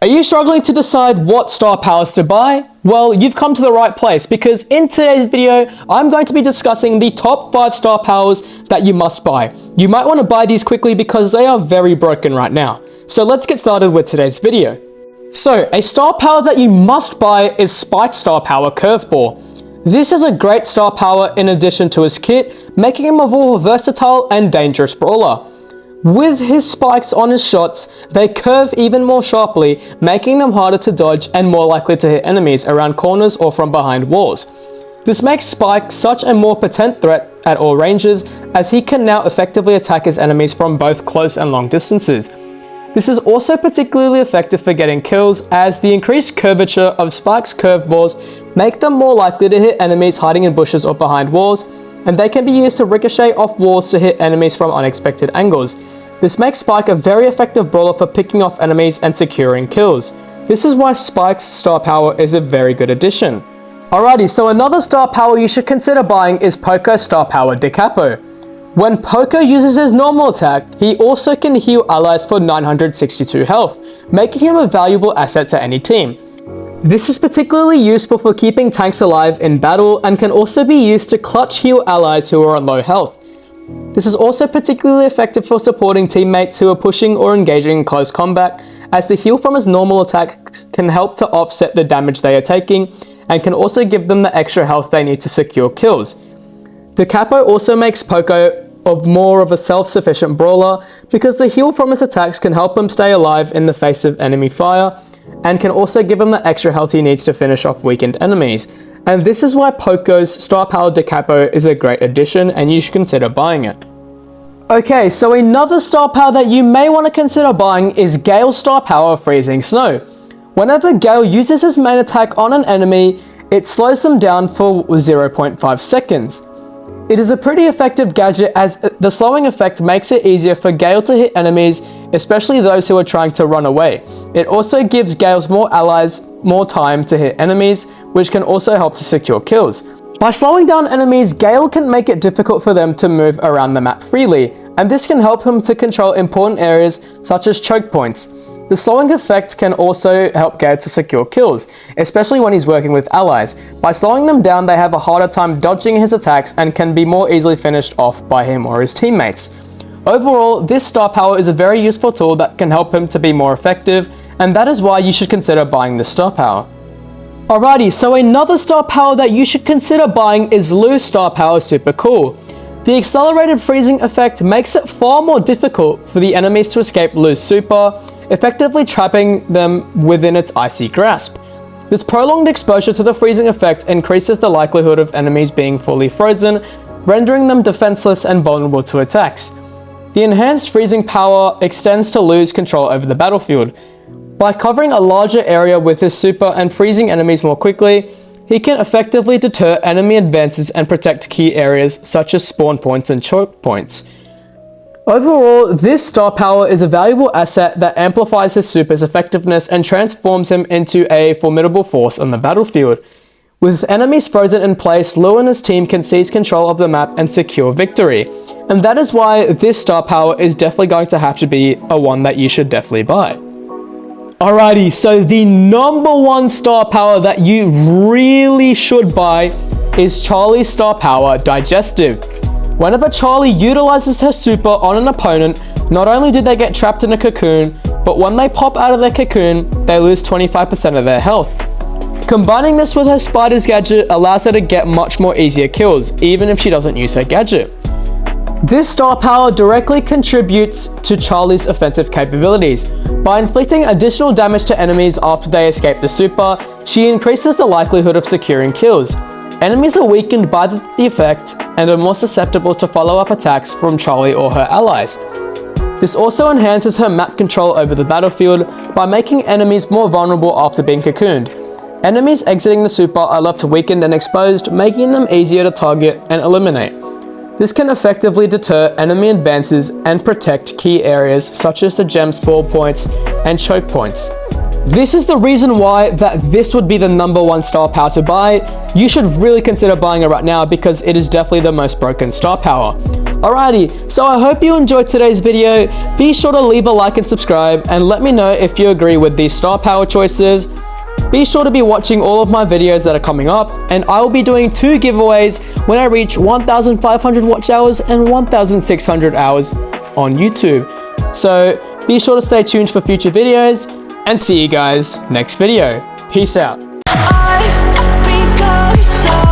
Are you struggling to decide what star powers to buy? Well, you've come to the right place because in today's video, I'm going to be discussing the top 5 star powers that you must buy. You might want to buy these quickly because they are very broken right now. So let's get started with today's video. So, a star power that you must buy is Spike's star power Curveball. This is a great star power in addition to his kit, making him a more versatile and dangerous brawler. With his spikes on his shots, they curve even more sharply, making them harder to dodge and more likely to hit enemies around corners or from behind walls. This makes Spike such a more potent threat at all ranges, as he can now effectively attack his enemies from both close and long distances. This is also particularly effective for getting kills, as the increased curvature of Spike's curveballs make them more likely to hit enemies hiding in bushes or behind walls, and they can be used to ricochet off walls to hit enemies from unexpected angles. This makes Spike a very effective brawler for picking off enemies and securing kills. This is why Spike's star power is a very good addition. Alrighty, so another star power you should consider buying is Poco's star power DeCapo. When Poco uses his normal attack, he also can heal allies for 962 health, making him a valuable asset to any team. This is particularly useful for keeping tanks alive in battle and can also be used to clutch heal allies who are on low health. This is also particularly effective for supporting teammates who are pushing or engaging in close combat, as the heal from his normal attack can help to offset the damage they are taking and can also give them the extra health they need to secure kills. DeCapo also makes Poco more of a self-sufficient brawler because the heal from his attacks can help him stay alive in the face of enemy fire, and can also give him the extra health he needs to finish off weakened enemies. And this is why Poco's star power DeCapo is a great addition and you should consider buying it. Okay, so another star power that you may want to consider buying is Gale's star power Freezing Snow. Whenever Gale uses his main attack on an enemy, it slows them down for 0.5 seconds. It is a pretty effective gadget, as the slowing effect makes it easier for Gale to hit enemies, especially those who are trying to run away. It also gives Gale's more allies more time to hit enemies, which can also help to secure kills. By slowing down enemies, Gale can make it difficult for them to move around the map freely, and this can help him to control important areas such as choke points. The slowing effect can also help Gale to secure kills, especially when he's working with allies. By slowing them down, they have a harder time dodging his attacks and can be more easily finished off by him or his teammates. Overall, this star power is a very useful tool that can help him to be more effective, and that is why you should consider buying this star power. Alrighty, so another star power that you should consider buying is Lou's star power Super Cool. The accelerated freezing effect makes it far more difficult for the enemies to escape Lou's super, effectively trapping them within its icy grasp. This prolonged exposure to the freezing effect increases the likelihood of enemies being fully frozen, rendering them defenseless and vulnerable to attacks. The enhanced freezing power extends to Lou's control over the battlefield. By covering a larger area with his super and freezing enemies more quickly, he can effectively deter enemy advances and protect key areas such as spawn points and choke points. Overall, this star power is a valuable asset that amplifies his super's effectiveness and transforms him into a formidable force on the battlefield. With enemies frozen in place, Lou and his team can seize control of the map and secure victory. And that is why this star power is definitely going to have to be one that you should definitely buy. Alrighty, so the number 1 star power that you really should buy is Charlie's star power Digestive. Whenever Charlie utilizes her super on an opponent, not only do they get trapped in a cocoon, but when they pop out of their cocoon, they lose 25% of their health. Combining this with her spider's gadget allows her to get much more easier kills, even if she doesn't use her gadget. This star power directly contributes to Charlie's offensive capabilities. By inflicting additional damage to enemies after they escape the super, she increases the likelihood of securing kills. Enemies are weakened by the effect and are more susceptible to follow-up attacks from Charlie or her allies. This also enhances her map control over the battlefield by making enemies more vulnerable after being cocooned. Enemies exiting the super are left weakened and exposed, making them easier to target and eliminate. This can effectively deter enemy advances and protect key areas such as the gem spawn points and choke points. This is the reason why this would be the number 1 star power to buy. You should really consider buying it right now because it is definitely the most broken star power. Alrighty, so I hope you enjoyed today's video. Be sure to leave a like and subscribe, and let me know if you agree with these star power choices. Be sure to be watching all of my videos that are coming up, and I will be doing 2 giveaways when I reach 1,500 watch hours and 1,600 hours on YouTube. So be sure to stay tuned for future videos, and see you guys next video. Peace out. I become so